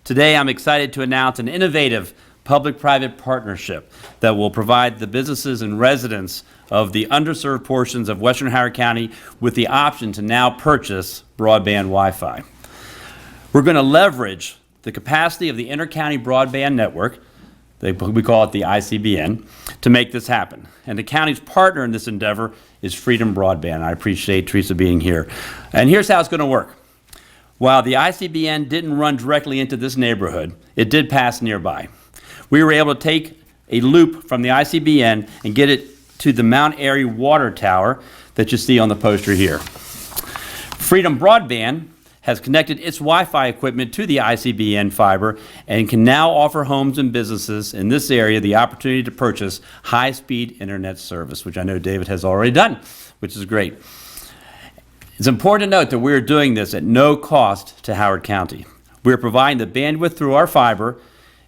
Today, I'm excited to announce an innovative public-private partnership that will provide the businesses and residents of the underserved portions of Western Howard County with the option to now purchase broadband Wi-Fi. We're going to leverage the capacity of the inter-county broadband network, we call it the ICBN, to make this happen. And the county's partner in this endeavor is Freedom Broadband. I appreciate Teresa being here. And here's how it's going to work. While the ICBN didn't run directly into this neighborhood, it did pass nearby. We were able to take a loop from the ICBN and get it to the Mount Airy water tower that you see on the poster here. Freedom Broadband has connected its Wi-Fi equipment to the ICBN fiber and can now offer homes and businesses in this area the opportunity to purchase high-speed internet service, which I know David has already done, which is great. It's important to note that we're doing this at no cost to Howard County. We're providing the bandwidth through our fiber.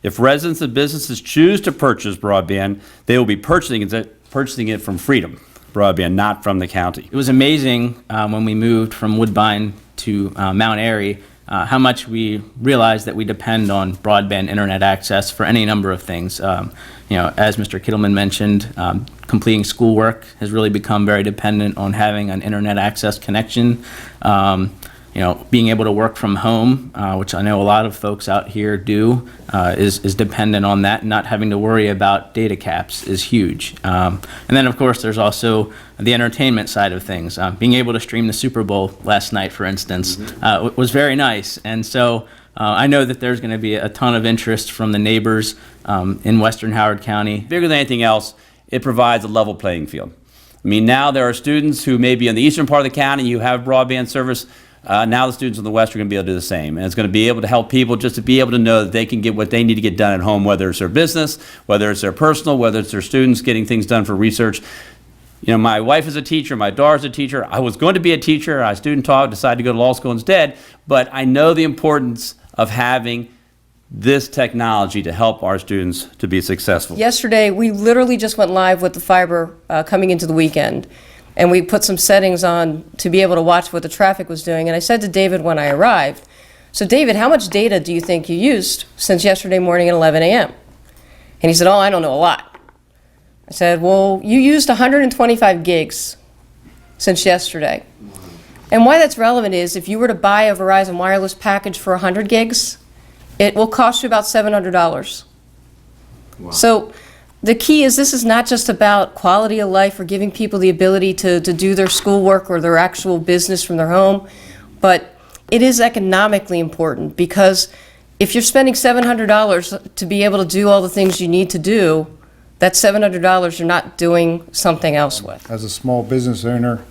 If residents and businesses choose to purchase broadband, they will be purchasing it from Freedom Broadband, not from the county. It was amazing when we moved from Woodbine to Mount Airy, how much we realized that we depend on broadband internet access for any number of things. As Mr. Kittleman mentioned, completing schoolwork has really become very dependent on having an internet access connection. Being able to work from home, which I know a lot of folks out here do, is dependent on that. Not having to worry about data caps is huge. And then, of course, there's also the entertainment side of things. Being able to stream the Super Bowl last night, for instance, was very nice. And so I know that there's going to be a ton of interest from the neighbors in Western Howard County. Bigger than anything else, it provides a level playing field. I mean, now there are students who may be in the eastern part of the county, you have broadband service. Now the students in the West are going to be able to do the same. And it's going to be able to help people just to be able to know that they can get what they need to get done at home, whether it's their business, whether it's their personal, whether it's their students getting things done for research. My wife is a teacher, my daughter's a teacher. I was going to be a teacher. I student taught, decided to go to law school instead. But I know the importance of having this technology to help our students to be successful. Yesterday, we literally just went live with the fiber coming into the weekend. And we put some settings on to be able to watch what the traffic was doing. And I said to David when I arrived, so David, how much data do you think you used since yesterday morning at 11 a.m.? And he said, oh, I don't know, a lot. I said, well, you used 125 gigs since yesterday. And why that's relevant is if you were to buy a Verizon wireless package for 100 gigs, it will cost you about $700. Wow. So the key is this is not just about quality of life or giving people the ability to do their schoolwork or their actual business from their home, but it is economically important because if you're spending $700 to be able to do all the things you need to do, that $700 you're not doing something else with. As a small business owner,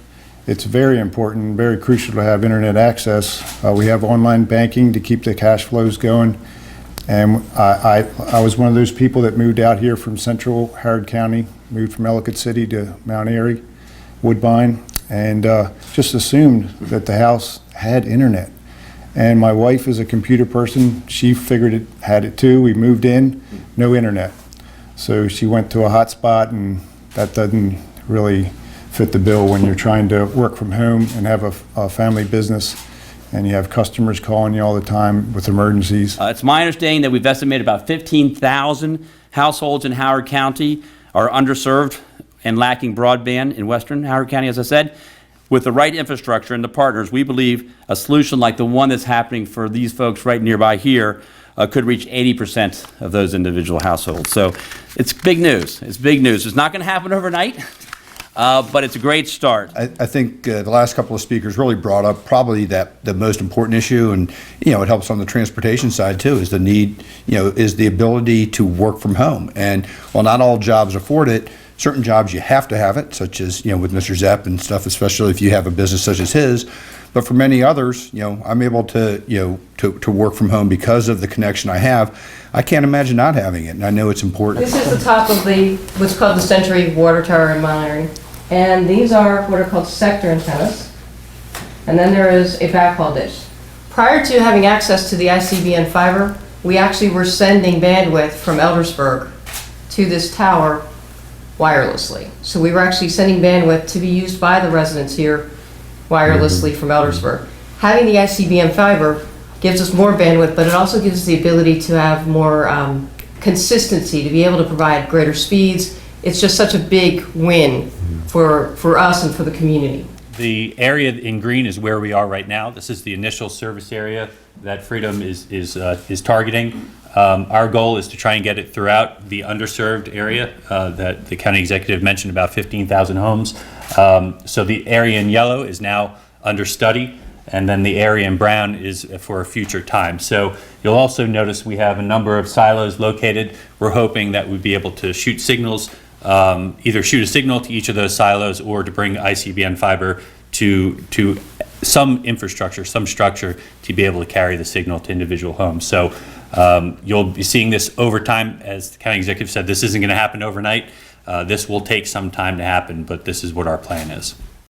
it's very important, very crucial to have internet access. We have online banking to keep the cash flows going. And I was one of those people that moved out here from central Howard County, moved from Ellicott City to Mount Airy, Woodbine, and just assumed that the house had internet. And my wife is a computer person. She figured it had it too. We moved in, no internet. So she went to a hotspot, and that doesn't really fit the bill when you're trying to work from home and have a family business. And you have customers calling you all the time with emergencies. It's my understanding that we've estimated about 15,000 households in Howard County are underserved and lacking broadband in Western Howard County, as I said. With the right infrastructure and the partners, we believe a solution like the one that's happening for these folks right nearby here could reach 80% of those individual households. So it's big news. It's big news. It's not going to happen overnight. But it's a great start. I think the last couple of speakers really brought up probably the most important issue, and it helps on the transportation side too, is the need, is the ability to work from home. And while not all jobs afford it, certain jobs you have to have it, such as with Mr. Zepp and stuff, especially if you have a business such as his. But for many others, I'm able to to work from home because of the connection I have. I can't imagine not having it, and I know it's important. This is the top of what's called the Century Water Tower in Mount Airy. And these are what are called sector antennas. And then there is a backhaul dish. Prior to having access to the ICBN fiber, we actually were sending bandwidth from Eldersburg to this tower wirelessly. So we were actually sending bandwidth to be used by the residents here wirelessly from Eldersburg. Having the ICBN fiber gives us more bandwidth, but it also gives us the ability to have more consistency, to be able to provide greater speeds. It's just such a big win for us and for the community. The area in green is where we are right now. This is the initial service area that Freedom is targeting. Our goal is to try and get it throughout the underserved area that the county executive mentioned, about 15,000 homes. So the area in yellow is now under study, and then the area in brown is for a future time. So you'll also notice we have a number of silos located. We're hoping that we'd be able to shoot signals, either shoot a signal to each of those silos or to bring ICBN fiber to some infrastructure, some structure to be able to carry the signal to individual homes. So you'll be seeing this over time. As the county executive said, this isn't going to happen overnight. This will take some time to happen, but this is what our plan is.